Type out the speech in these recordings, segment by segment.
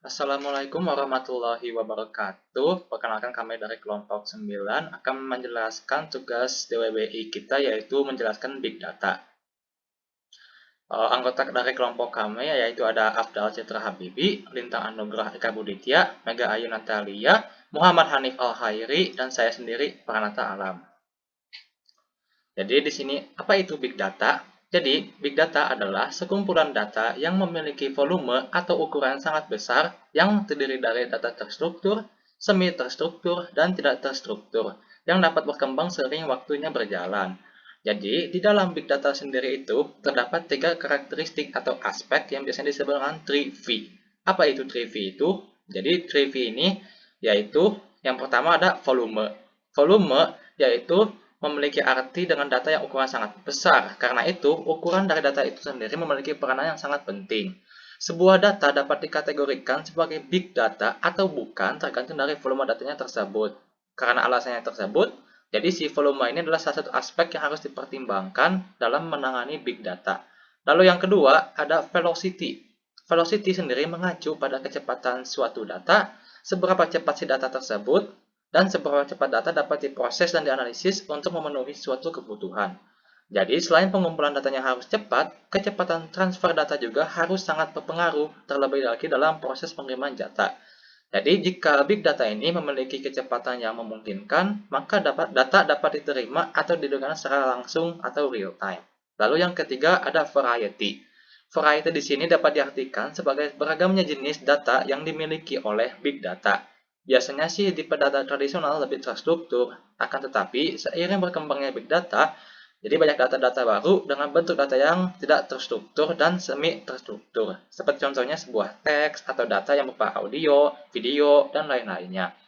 Assalamualaikum warahmatullahi wabarakatuh. Perkenalkan kami dari kelompok 9 akan menjelaskan tugas DWBI kita yaitu menjelaskan Big Data. Anggota dari kelompok kami yaitu ada Afdal Citra Habibi, Lintang Anugrah Eka Buditya, Mega Ayu Natalia, Muhammad Hanif Al-Hairi, dan saya sendiri Pranata Alam. Jadi di sini apa itu Big Data? Jadi Big Data adalah sekumpulan data yang memiliki volume atau ukuran sangat besar yang terdiri dari data terstruktur, semi terstruktur, dan tidak terstruktur yang dapat berkembang seiring waktunya berjalan. Jadi di dalam Big Data sendiri itu terdapat 3 karakteristik atau aspek yang biasanya disebut dengan 3V. Apa itu 3V itu? Jadi 3V ini yaitu yang pertama ada volume. Volume yaitu memiliki arti dengan data yang ukuran sangat besar. Karena itu, ukuran dari data itu sendiri memiliki peranan yang sangat penting. Sebuah data dapat dikategorikan sebagai big data atau bukan tergantung dari volume datanya tersebut. Karena alasannya tersebut, jadi si volume ini adalah salah satu aspek yang harus dipertimbangkan dalam menangani big data. Lalu yang kedua, ada velocity. Velocity sendiri mengacu pada kecepatan suatu data, seberapa cepat si data tersebut, dan seberapa cepat data dapat diproses dan dianalisis untuk memenuhi suatu kebutuhan. Jadi, selain pengumpulan datanya harus cepat, kecepatan transfer data juga harus sangat berpengaruh, terlebih lagi dalam proses pengiriman data. Jadi, jika big data ini memiliki kecepatan yang memungkinkan, maka data dapat diterima atau didengar secara langsung atau real time. Lalu yang ketiga ada variety. Variety di sini dapat diartikan sebagai beragamnya jenis data yang dimiliki oleh big data. Biasanya sih tipe data tradisional lebih terstruktur, akan tetapi seiring berkembangnya big data, jadi banyak data-data baru dengan bentuk data yang tidak terstruktur dan semi terstruktur. Seperti contohnya sebuah teks atau data yang berupa audio, video, dan lain-lainnya.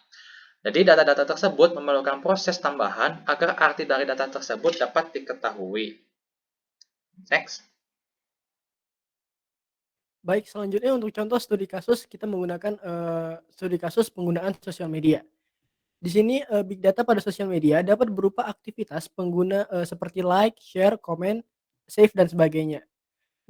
Jadi data-data tersebut memerlukan proses tambahan agar arti dari data tersebut dapat diketahui. Next. Baik, selanjutnya untuk contoh studi kasus kita menggunakan studi kasus penggunaan sosial media. Di sini big data pada sosial media dapat berupa aktivitas pengguna seperti like, share, komen, save dan sebagainya.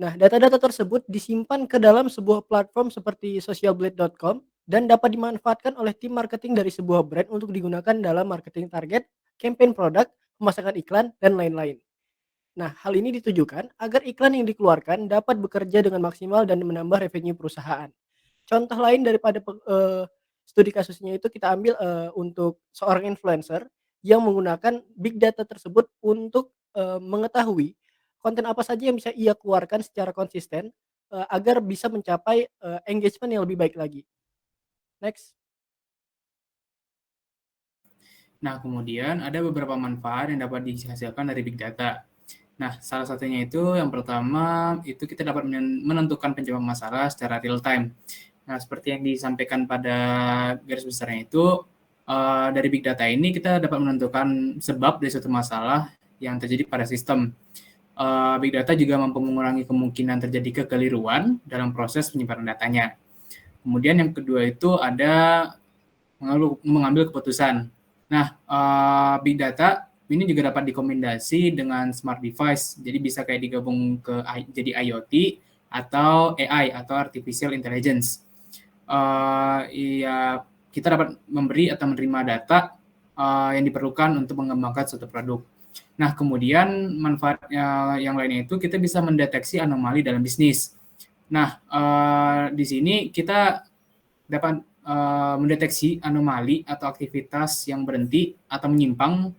Nah, data-data tersebut disimpan ke dalam sebuah platform seperti socialblade.com dan dapat dimanfaatkan oleh tim marketing dari sebuah brand untuk digunakan dalam marketing target, campaign produk, pemasaran iklan, dan lain-lain. Nah, hal ini ditujukan agar iklan yang dikeluarkan dapat bekerja dengan maksimal dan menambah revenue perusahaan. Contoh lain daripada studi kasusnya itu kita ambil untuk seorang influencer yang menggunakan big data tersebut untuk mengetahui konten apa saja yang bisa ia keluarkan secara konsisten agar bisa mencapai engagement yang lebih baik lagi. Next. Nah, kemudian ada beberapa manfaat yang dapat dihasilkan dari big data. Nah, salah satunya itu yang pertama itu kita dapat menentukan penyebab masalah secara real time. Nah, seperti yang disampaikan pada garis besarnya itu dari big data ini kita dapat menentukan sebab dari suatu masalah yang terjadi pada sistem. Big data juga mampu mengurangi kemungkinan terjadi kekeliruan dalam proses penyimpanan datanya. Kemudian yang kedua itu ada mengambil keputusan. Nah, big data ini juga dapat dikombinasi dengan smart device. Jadi bisa kayak digabung jadi IoT atau AI atau artificial intelligence. Ya, kita dapat memberi atau menerima data yang diperlukan untuk mengembangkan suatu produk. Nah, kemudian manfaat yang lainnya itu kita bisa mendeteksi anomali dalam bisnis. Nah, di sini kita dapat mendeteksi anomali atau aktivitas yang berhenti atau menyimpang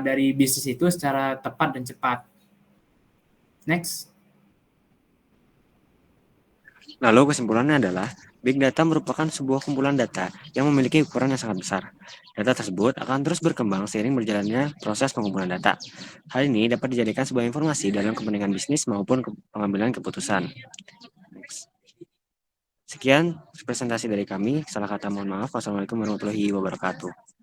dari bisnis itu secara tepat dan cepat. Next. Lalu kesimpulannya adalah, Big Data merupakan sebuah kumpulan data yang memiliki ukuran yang sangat besar. Data tersebut akan terus berkembang seiring berjalannya proses pengumpulan data. Hal ini dapat dijadikan sebuah informasi dalam kepentingan bisnis maupun pengambilan keputusan. Next. Sekian presentasi dari kami. Salah kata mohon maaf. Wassalamualaikum warahmatullahi wabarakatuh.